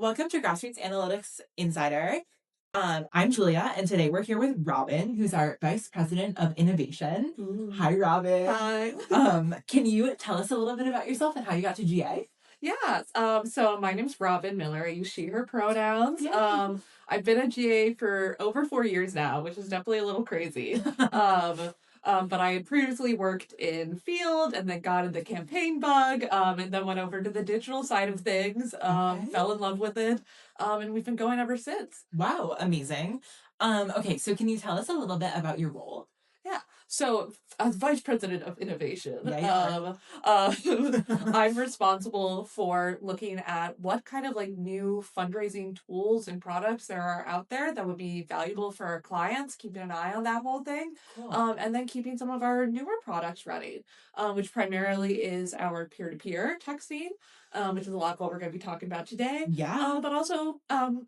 Welcome to Grassroots Analytics Insider. I'm Julia, and today we're here with Robin, who's our Vice President of Innovation. Ooh. Hi, Robin. Hi. Can you tell us a little bit about yourself and how you got to GA? Yeah. So my name's Robin Miller. I use she, her pronouns. Yay. I've been at GA for over 4 years now, which is definitely a little crazy. But I had previously worked in field and then got in the campaign bug, and then went over to the digital side of things, Okay. fell in love with it, and we've been going ever since. Wow, amazing. Okay, so can you tell us a little bit about your role? Yeah. So as vice president of innovation, Yeah, I'm responsible for looking at what kind of like new fundraising tools and products there are out there that would be valuable for our clients, keeping an eye on that whole thing, Cool. and then keeping some of our newer products ready, which primarily is our peer-to-peer texting, which is a lot of what we're going to be talking about today. Yeah. But also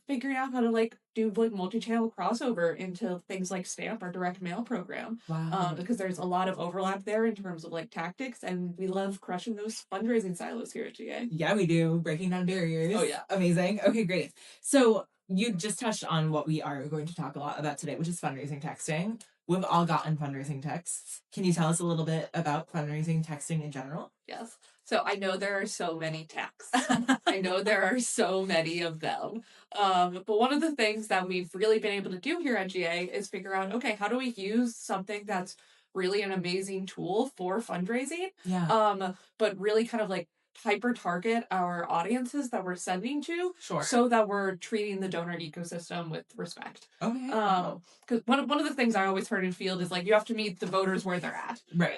figuring out how to like do like multi-channel crossover into things like Stamp, our direct mail program, Wow. because there's a lot of overlap there in terms of like tactics, and we love crushing those fundraising silos here at GA. Yeah, we do. Breaking down barriers. Oh yeah. Amazing. Okay, great. So you just touched on what we are going to talk a lot about today, which is fundraising texting. We've all gotten fundraising texts. Can you tell us a little bit about fundraising texting in general? Yes. So I know there are so many texts. I know there are so many of them. But one of the things that we've really been able to do here at GA is figure out, okay, how do we use something that's really an amazing tool for fundraising, Yeah. but really kind of like hyper target our audiences that we're sending to, Sure. so that we're treating the donor ecosystem with respect. Okay. Wow. Because one of the things I always heard in field is like you have to meet the voters where they're at. Right.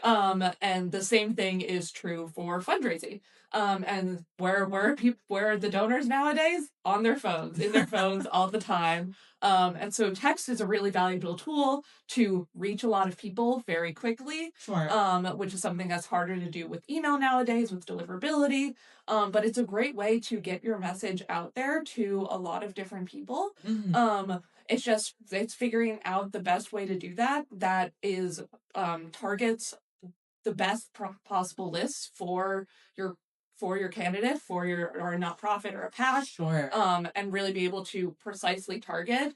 And the same thing is true for fundraising. And where are the donors nowadays? On their phones, in their phones all the time. And so text is a really valuable tool to reach a lot of people very quickly. Sure. Which is something that's harder to do with email nowadays with deliverability. But it's a great way to get your message out there to a lot of different people. Mhm. It's figuring out the best way to do that is targets the best possible lists for your candidate, for your or a nonprofit or a PAC, Sure. and really be able to precisely target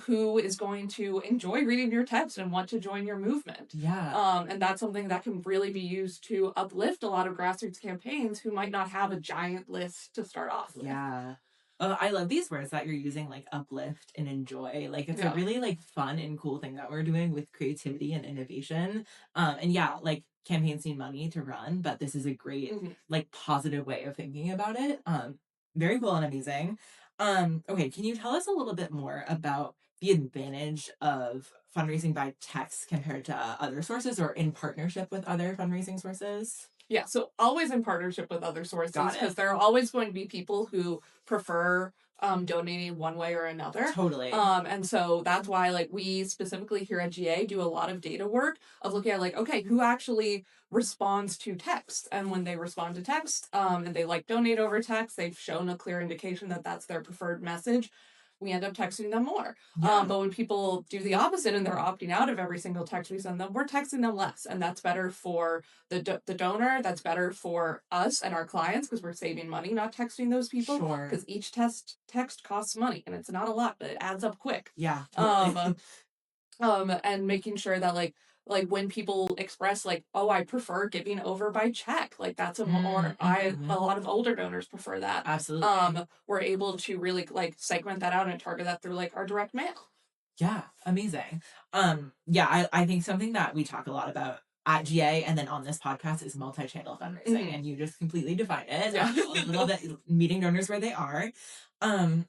who is going to enjoy reading your text and want to join your movement. Yeah. And that's something that can really be used to uplift a lot of grassroots campaigns who might not have a giant list to start off with. Yeah. I love these words that you're using, like uplift and enjoy. Like it's a Yeah. really like fun and cool thing that we're doing with creativity and innovation. And yeah, like campaigns need money to run, but this is a great like positive way of thinking about it. Very cool and amazing. Okay, can you tell us a little bit more about the advantage of fundraising by text compared to other sources or in partnership with other fundraising sources? Yeah, so always in partnership with other sources, Got it. because there are always going to be people who prefer donating one way or another. Totally. And so that's why like we specifically here at GA do a lot of data work of looking at like, okay, who actually responds to text, and when they respond to text, and they like donate over text, they've shown a clear indication that that's their preferred message. We end up texting them more. Yeah. But when people do the opposite and they're opting out of every single text we send them, we're texting them less, and that's better for the donor. That's better for us and our clients because we're saving money not texting those people. Sure. Because each text costs money, and it's not a lot, but it adds up quick. Yeah. Totally. And making sure that like when people express like, oh, I prefer giving over by check, like that's a lot of older donors prefer that. Absolutely. We're able to really like segment that out and target that through like our direct mail. Yeah, amazing. Yeah, I think something that we talk a lot about at GA and then on this podcast is multi-channel fundraising, and you just completely defined it. Yeah. A little bit meeting donors where they are.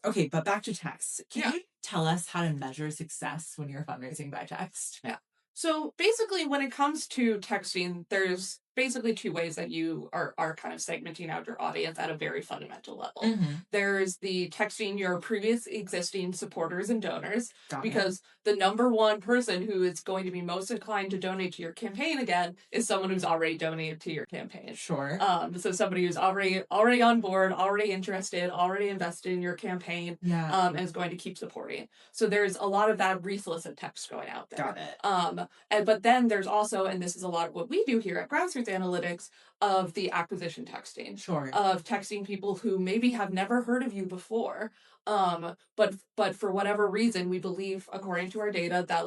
Okay, but back to text. Can you tell us how to measure success when you're fundraising by text? Yeah. So basically, when it comes to texting, there's basically two ways that you are kind of segmenting out your audience at a very fundamental level. There's the texting your previous existing supporters and donors, Got it. because the number one person who is going to be most inclined to donate to your campaign again is someone who's already donated to your campaign. Sure. So somebody who's already on board, already interested, already invested in your campaign, Yeah. and is going to keep supporting. So there's a lot of that resolicited text going out there. Got it. But then there's also, and this is a lot of what we do here at Grassroots Analytics, of the acquisition texting, Sure. of texting people who maybe have never heard of you before. But for whatever reason, we believe, according to our data, that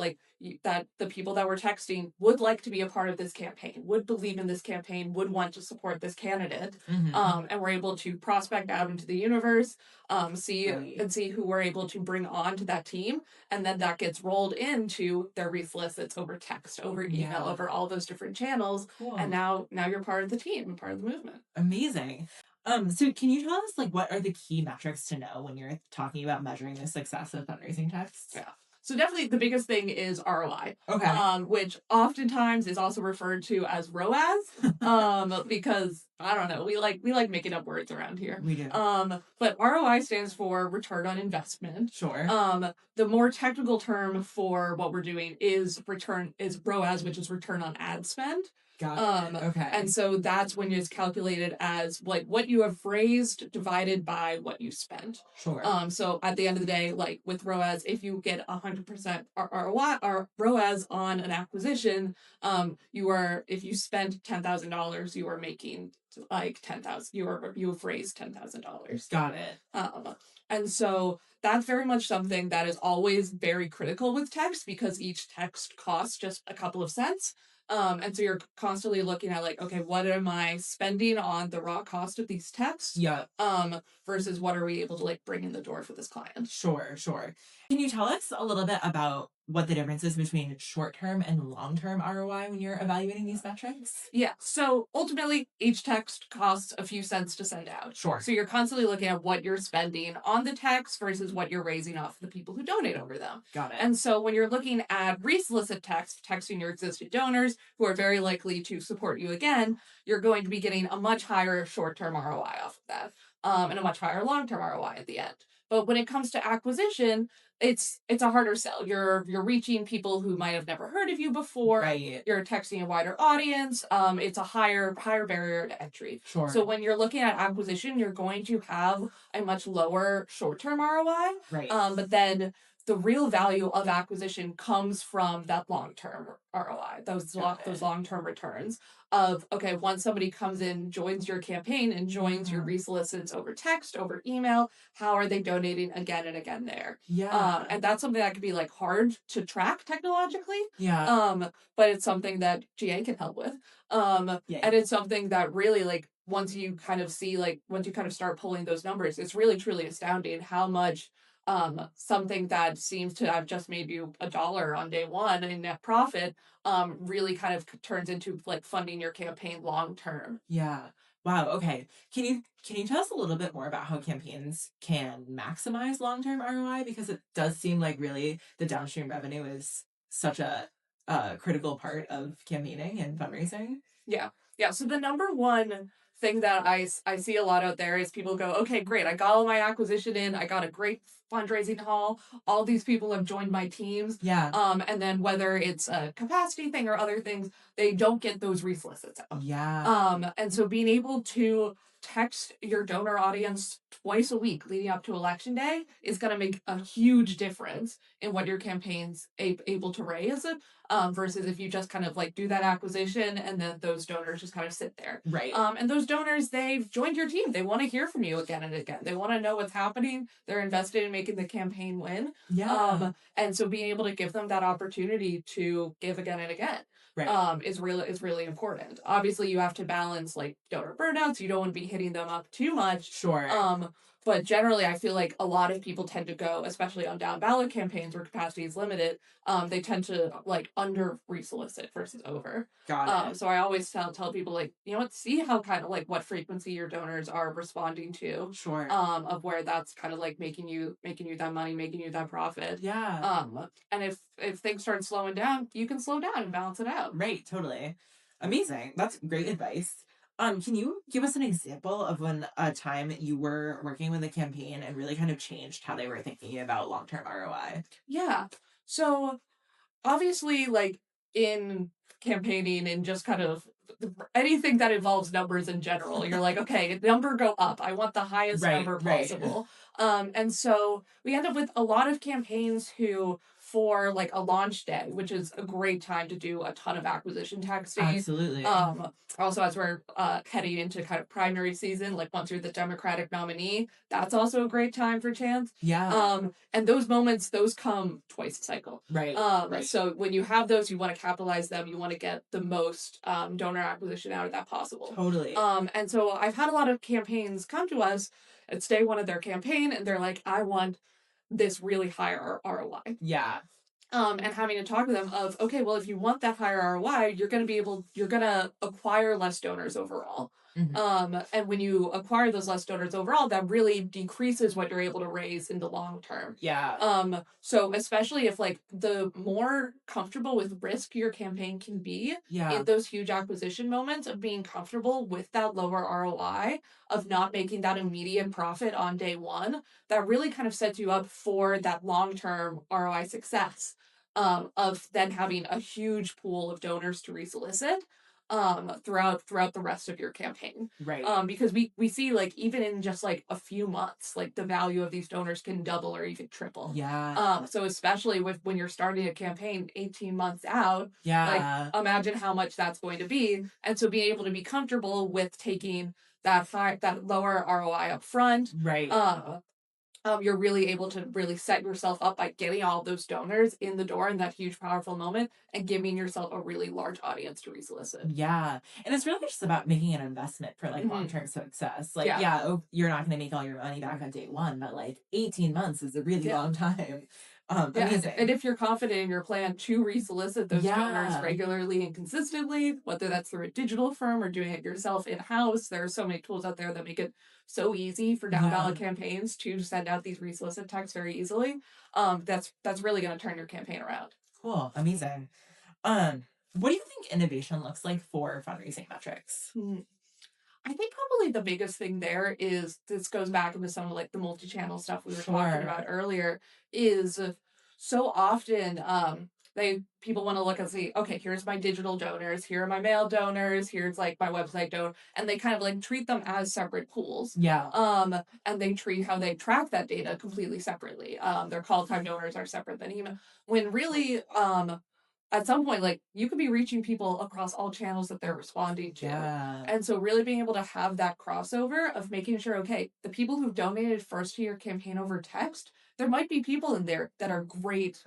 that the people that we're texting would like to be a part of this campaign, would believe in this campaign, would want to support this candidate. And we're able to prospect out into the universe, Right. see who we're able to bring on to that team, and then that gets rolled into their resolicits over text, over email, Yeah. over all those different channels. Cool. And now you're part of the team and part of the movement. Amazing. So can you tell us like what are the key metrics to know when you're talking about measuring the success of fundraising texts? Yeah. So definitely the biggest thing is ROI, Okay. which oftentimes is also referred to as ROAS, because I don't know, we like making up words around here. We do. But ROI stands for return on investment. Sure. The more technical term for what we're doing is ROAS, which is return on ad spend. Got it. Okay. And so that's when it's calculated as like what you have raised divided by what you spent. Sure. So at the end of the day, like with ROAS, if you get 100% ROI or ROAS on an acquisition, if you spend $10,000, you are making like 10,000. You've raised $10,000. Got it. And so that's very much something that is always very critical with text, because each text costs just a couple of cents. And so you're constantly looking at like, okay, what am I spending on the raw cost of these texts? Yeah. Versus what are we able to like bring in the door for this client? Sure. Can you tell us a little bit about what the difference is between short-term and long-term ROI when you're evaluating these metrics? Yeah. So ultimately, each text costs a few cents to send out. Sure. So you're constantly looking at what you're spending on the text versus what you're raising off the people who donate over them. Got it. And so when you're looking at resolicit text, texting your existing donors who are very likely to support you again, you're going to be getting a much higher short-term ROI off of that, and a much higher long-term ROI at the end. But when it comes to acquisition, it's a harder sell. You're reaching people who might have never heard of you before. Right. You're texting a wider audience. It's a higher barrier to entry. Sure. So when you're looking at acquisition, you're going to have a much lower short-term ROI. Right. But then the real value of acquisition comes from that long-term ROI, those long-term returns of, okay, once somebody comes in, joins your campaign and joins your resolicits over text, over email, how are they donating again and again there? Yeah. And that's something that can be like hard to track technologically. Yeah. But it's something that GA can help with. And it's something that really like once you kind of start pulling those numbers, it's really truly astounding how much something that seems to have just made you $1 on day one in net profit really kind of turns into like funding your campaign long term. Yeah. Wow. Okay. Can you tell us a little bit more about how campaigns can maximize long-term ROI? Because it does seem like really the downstream revenue is such a critical part of campaigning and fundraising. Yeah. So the number one thing that I see a lot out there is people go, okay, great. I got all my acquisition in. I got a great fundraising haul. All these people have joined my teams. Yeah. And then whether it's a capacity thing or other things, they don't get those resolicits out. Yeah. And so being able to text your donor audience twice a week leading up to election day is going to make a huge difference in what your campaign's able to raise, versus if you just kind of like do that acquisition and then those donors just kind of sit there. Right. And those donors, they've joined your team. They want to hear from you again and again. They want to know what's happening. They're invested in making the campaign win. Yeah. And so being able to give them that opportunity to give again and again. Right. Is really important. Obviously, you have to balance like donor burnouts. You don't want to be hitting them up too much. Sure. But generally, I feel like a lot of people tend to go, especially on down ballot campaigns where capacity is limited. They tend to like under resolicit versus over. Got it. So I always tell people like, you know what, see how kind of like what frequency your donors are responding to. Sure. Of where that's kind of like making you that money, making you that profit. Yeah. And if things start slowing down, you can slow down and balance it out. Right. Totally. Amazing. That's great advice. Can you give us an example of when a time you were working with a campaign and really kind of changed how they were thinking about long-term ROI? Yeah. So obviously, like in campaigning and just kind of anything that involves numbers in general, you're like, okay, number go up. I want the highest number possible. And so we end up with a lot of campaigns who for like a launch day, which is a great time to do a ton of acquisition texting. Absolutely. Also, as we're heading into kind of primary season, like once you're the Democratic nominee, that's also a great time for chants. Yeah. And those moments, those come twice a cycle. Right. Right. So when you have those, you want to capitalize them. You want to get the most donor acquisition out of that possible. Totally. And so I've had a lot of campaigns come to us at day one of their campaign, and they're like, I want this really high ROI. Yeah. And having to talk to them of, okay, well, if you want that higher ROI, you're going to acquire less donors overall. And when you acquire those less donors overall, that really decreases what you're able to raise in the long term. Yeah. So especially if like the more comfortable with risk your campaign can be Yeah. in those huge acquisition moments of being comfortable with that lower ROI, of not making that immediate profit on day one, that really kind of sets you up for that long-term ROI success. Of then having a huge pool of donors to resolicit throughout the rest of your campaign. Right. Because we see like even in just like a few months, like the value of these donors can double or even triple. Yeah. So especially with when you're starting a campaign 18 months out, Yeah. like imagine how much that's going to be. And so being able to be comfortable with taking that lower ROI up front. Right. You're really able to really set yourself up by getting all of those donors in the door in that huge, powerful moment and giving yourself a really large audience to resolicit. Yeah. And it's really just about making an investment for like long-term success. Like, yeah, you're not going to make all your money back on day one, but like 18 months is a really long time. Amazing. And if you're confident in your plan to resolicit those donors regularly and consistently, whether that's through a digital firm or doing it yourself in-house, there are so many tools out there that make it so easy for down ballot campaigns to send out these resolicit texts very easily. That's really going to turn your campaign around. Cool. Amazing. What do you think innovation looks like for fundraising metrics? I think probably the biggest thing there is, this goes back into some of like the multi-channel stuff we were talking about earlier, is so often people want to look and see, okay, here's my digital donors, here are my mail donors, here's like my website donor, and they kind of like treat them as separate pools. And they treat how they track that data completely separately. Their call time donors are separate than email. When really at some point, like you could be reaching people across all channels that they're responding to. And so really being able to have that crossover of making sure, okay, the people who've donated first to your campaign over text, there might be people in there that are great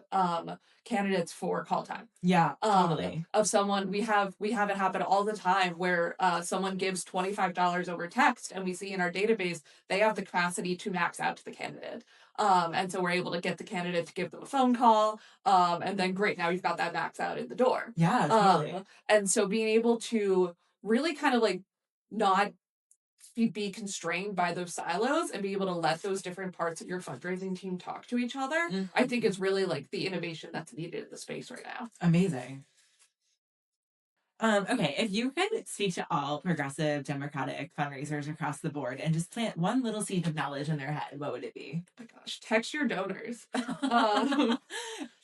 candidates for call time. Yeah, totally. Of someone, we have it happen all the time where someone gives $25 over text, and we see in our database they have the capacity to max out to the candidate. And so we're able to get the candidate to give them a phone call. And then great, now you've got that max out in the door. Yeah, totally. And so being able to really kind of like not be constrained by those silos and be able to let those different parts of your fundraising team talk to each other, I think is really like the innovation that's needed in the space right now. Amazing. Okay, if you could speak to all progressive Democratic fundraisers across the board and just plant one little seed of knowledge in their head, what would it be? Oh my gosh, text your donors.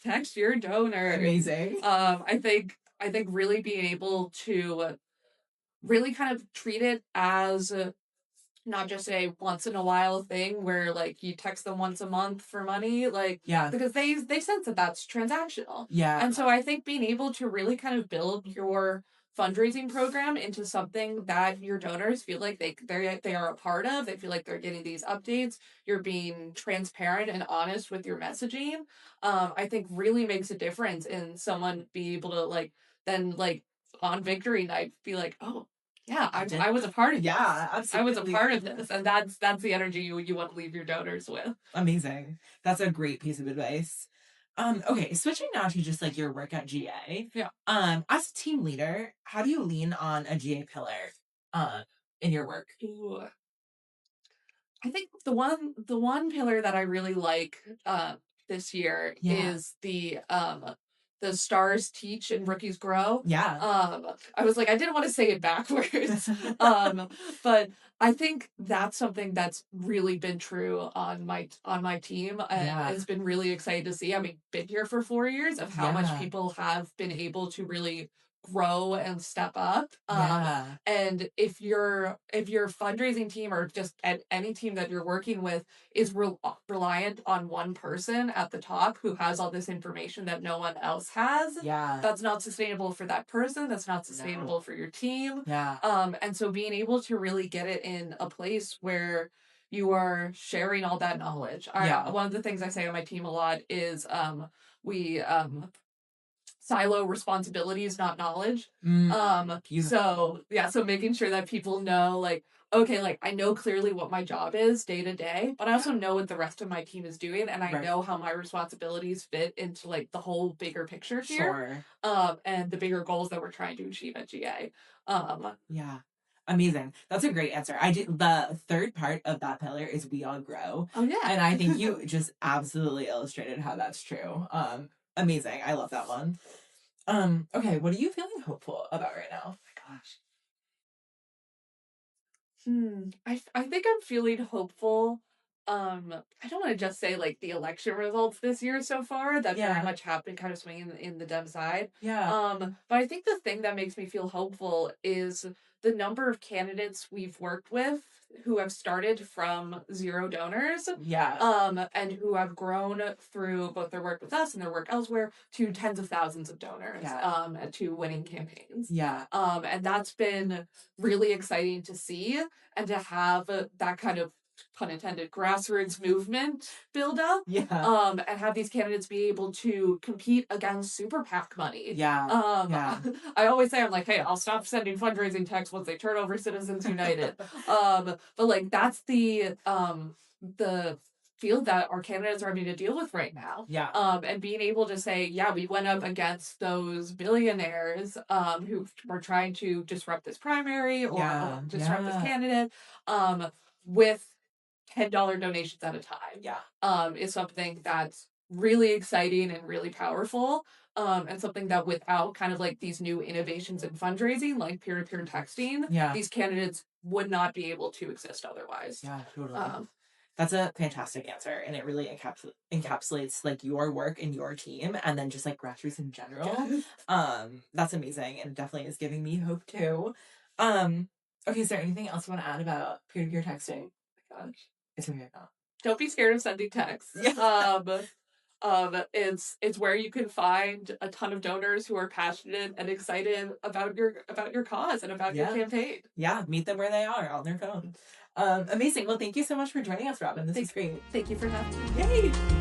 Text your donors. Amazing. I think really being able to really kind of treat it as not just a once in a while thing where like you text them once a month for money, like because they sense that that's transactional. And so I think being able to really kind of build your fundraising program into something that your donors feel like they are a part of, they feel like they're getting these updates, you're being transparent and honest with your messaging, I think really makes a difference in someone being able to like then like on victory night be like, oh yeah, I was a part of this. Yeah, absolutely. I was a part of this. And that's the energy you want to leave your donors with. Amazing. That's a great piece of advice. Okay, switching now to just like your work at GA. As a team leader, how do you lean on a GA pillar in your work? Ooh. I think the one pillar that I really like this year is the stars teach and rookies grow. I was like, I didn't want to say it backwards. But I think that's something that's really been true on my team, and it's been really exciting to see. I mean, been here for 4 years of how much people have been able to really grow and step up. Yeah. And if your fundraising team or just any team that you're working with is reliant on one person at the top who has all this information that no one else has, Yeah. that's not sustainable for that person. That's not No. sustainable for your team. Yeah. And so being able to really get it in a place where you are sharing all that knowledge. Yeah. One of the things I say on my team a lot is we silo responsibilities, not knowledge. Mm, So beautiful. yeah, so making sure that people know, like, okay, like I know clearly what my job is day to day, but I also Yeah. know what the rest of my team is doing, and I Right. know how my responsibilities fit into like the whole bigger picture here, Sure. and the bigger goals that we're trying to achieve at GA. Yeah. Amazing. That's a great answer. I did the third part of that pillar is we all grow. Oh yeah. And I think you just absolutely illustrated how that's true. Amazing. I love that one. Okay, what are you feeling hopeful about right now? My gosh. I think I'm feeling hopeful. I don't want to just say like the election results this year so far that very Yeah. much have been kind of swinging in the Dem side. Yeah. But I think the thing that makes me feel hopeful is the number of candidates we've worked with who have started from zero donors, Yeah. and who have grown through both their work with us and their work elsewhere to tens of thousands of donors, Yeah. and to winning campaigns. Yeah. And that's been really exciting to see and to have that kind of, pun intended, grassroots movement build up, Yeah. and have these candidates be able to compete against super PAC money. Yeah. Yeah. I always say, I'm like, hey, I'll stop sending fundraising texts once they turn over Citizens United. But like that's the field that our candidates are having to deal with right now. Yeah. And being able to say, yeah, we went up against those billionaires who were trying to disrupt this primary or Yeah. disrupt this Yeah. candidate, with $10 donations at a time, Yeah. is something that's really exciting and really powerful. And something that without kind of like these new innovations in fundraising, like peer-to-peer texting, Yeah. these candidates would not be able to exist otherwise. Yeah, totally. Um, That's a fantastic answer, and it really encapsulates like your work and your team, and then just like grassroots in general. That's amazing, and it definitely is giving me hope too. Okay, is there anything else you want to add about peer-to-peer texting? Gosh. It's okay if not. Don't be scared of sending texts. Yeah. It's where you can find a ton of donors who are passionate and excited about your cause and about your Yeah. campaign. Yeah, meet them where they are on their phone. Amazing. Well, thank you so much for joining us, Robin. This is great. Thank you for having me. Yay!